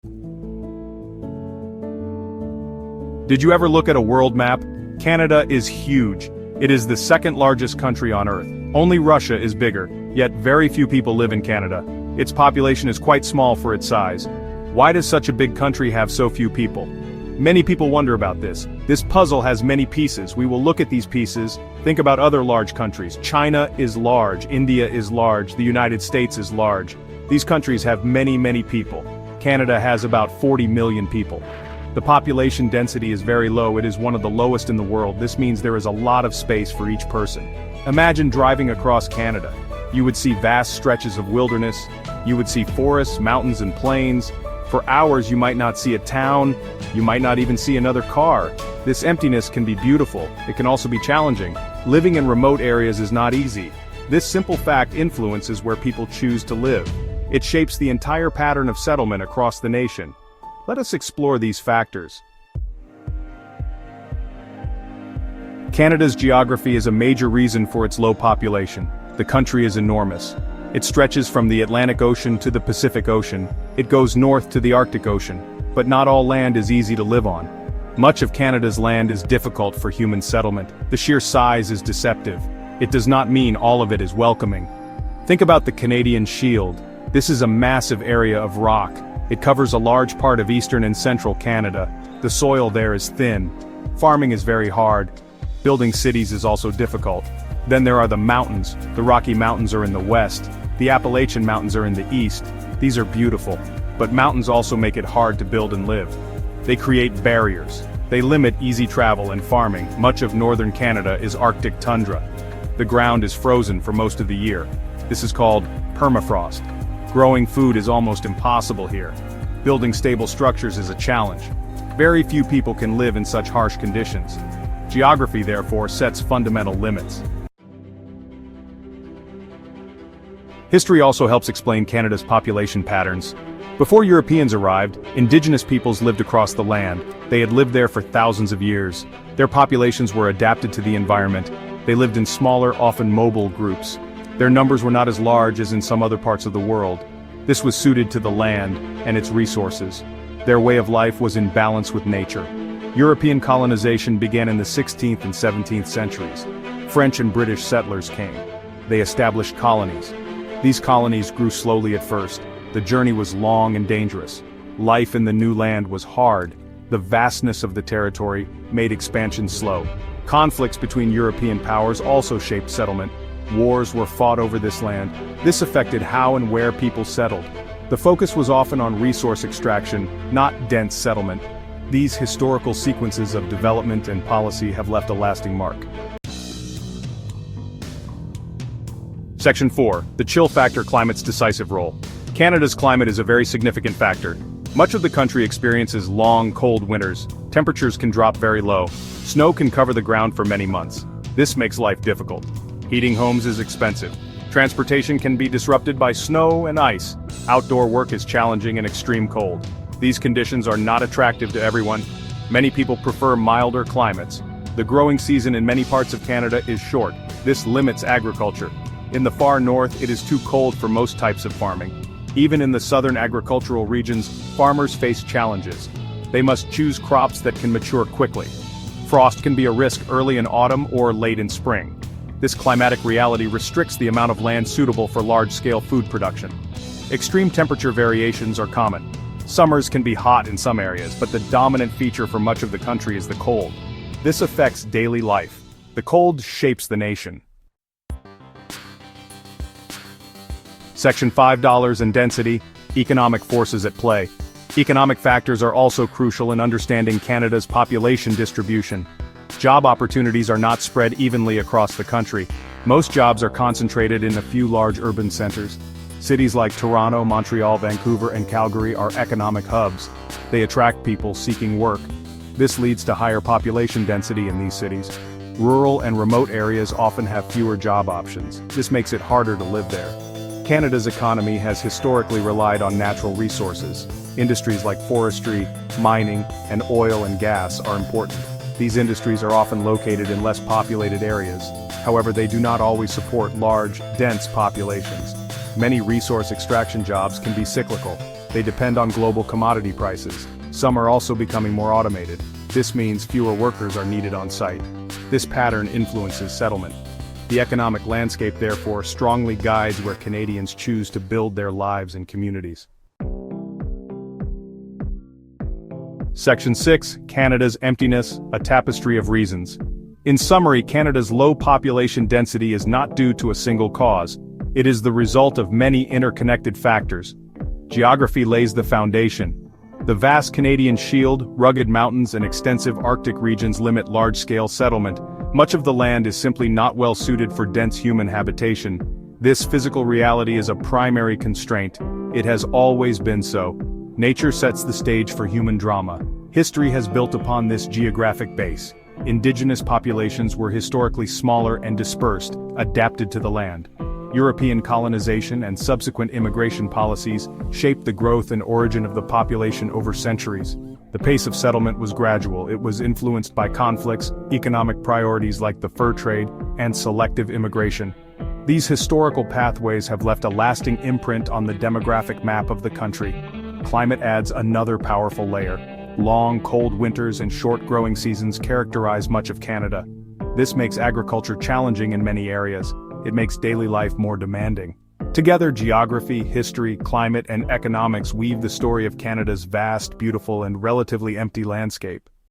Did you ever look at a world map? Canada is huge. It is the second largest country on Earth. Only Russia is bigger, yet very few people live in Canada. Its population is quite small for its size. Why does such a big country have so few people? Many people wonder about this. This puzzle has many pieces. We will look at these pieces. Think about other large countries. China is large, India is large, the United States is large. These countries have many people. Canada has about 40 million people. The population density is very low. It is one of the lowest in the world. This means there is a lot of space for each person. Imagine driving across Canada. You would see vast stretches of wilderness. You would see forests, mountains, and plains. For hours you might not see a town. You might not even see another car. This emptiness can be beautiful. It can also be challenging. Living in remote areas is not easy. This simple fact influences where people choose to live. It shapes the entire pattern of settlement across the nation. Let us explore these factors. Canada's geography is a major reason for its low population. The country is enormous. It stretches from the Atlantic Ocean to the Pacific Ocean. It goes north to the Arctic Ocean. But not all land is easy to live on. Much of Canada's land is difficult for human settlement. The sheer size is deceptive. It does not mean all of it is welcoming. Think about the Canadian Shield. This is a massive area of rock. It covers a large part of eastern and central Canada. The soil there is thin. Farming is very hard. Building cities is also difficult. Then there are the mountains. The Rocky Mountains are in the west. The Appalachian Mountains are in the east. These are beautiful. But mountains also make it hard to build and live. They create barriers. They limit easy travel and farming. Much of northern Canada is Arctic tundra. The ground is frozen for most of the year. This is called permafrost. Growing food is almost impossible here. Building stable structures is a challenge. Very few people can live in such harsh conditions. Geography, therefore, sets fundamental limits. History also helps explain Canada's population patterns. Before Europeans arrived, indigenous peoples lived across the land. They had lived there for thousands of years. Their populations were adapted to the environment. They lived in smaller, often mobile groups. Their numbers were not as large as in some other parts of the world. This was suited to the land and its resources. Their way of life was in balance with nature. European colonization began in the 16th and 17th centuries. French and British settlers came. They established colonies. These colonies grew slowly at first. The journey was long and dangerous. Life in the new land was hard. The vastness of the territory made expansion slow. Conflicts between European powers also shaped settlement. Wars were fought over this land. This affected how and where people settled. The focus was often on resource extraction, not dense settlement. These historical sequences of development and policy have left a lasting mark. Section 4. The chill factor: climate's decisive role. Canada's climate is a very significant factor. Much of the country experiences long, cold winters. Temperatures can drop very low. Snow can cover the ground for many months. This makes life difficult. Heating homes is expensive. Transportation can be disrupted by snow and ice. Outdoor work is challenging in extreme cold. These conditions are not attractive to everyone. Many people prefer milder climates. The growing season in many parts of Canada is short. This limits agriculture. In the far north, it is too cold for most types of farming. Even in the southern agricultural regions, farmers face challenges. They must choose crops that can mature quickly. Frost can be a risk early in autumn or late in spring. This climatic reality restricts the amount of land suitable for large-scale food production. Extreme temperature variations are common. Summers can be hot in some areas, but the dominant feature for much of the country is the cold. This affects daily life. The cold shapes the nation. Section 5. Dollars and density: economic forces at play. Economic factors are also crucial in understanding Canada's population distribution. Job opportunities are not spread evenly across the country. Most jobs are concentrated in a few large urban centers. Cities like Toronto, Montreal, Vancouver, and Calgary are economic hubs. They attract people seeking work. This leads to higher population density in these cities. Rural and remote areas often have fewer job options. This makes it harder to live there. Canada's economy has historically relied on natural resources. Industries like forestry, mining, and oil and gas are important. These industries are often located in less populated areas. However, they do not always support large, dense populations. Many resource extraction jobs can be cyclical. They depend on global commodity prices. Some are also becoming more automated. This means fewer workers are needed on site. This pattern influences settlement. The economic landscape, therefore, strongly guides where Canadians choose to build their lives and communities. Section 6, Canada's Emptiness, a Tapestry of Reasons. In summary, Canada's low population density is not due to a single cause. It is the result of many interconnected factors. Geography lays the foundation. The vast Canadian Shield, rugged mountains and extensive Arctic regions limit large-scale settlement. Much of the land is simply not well suited for dense human habitation. This physical reality is a primary constraint. It has always been so. Nature sets the stage for human drama. History has built upon this geographic base. Indigenous populations were historically smaller and dispersed, adapted to the land. European colonization and subsequent immigration policies shaped the growth and origin of the population over centuries. The pace of settlement was gradual. It was influenced by conflicts, economic priorities like the fur trade, and selective immigration. These historical pathways have left a lasting imprint on the demographic map of the country. Climate adds another powerful layer. Long, cold winters and short growing seasons characterize much of Canada. This makes agriculture challenging in many areas. It makes daily life more demanding. Together, geography, history, climate, and economics weave the story of Canada's vast, beautiful, and relatively empty landscape.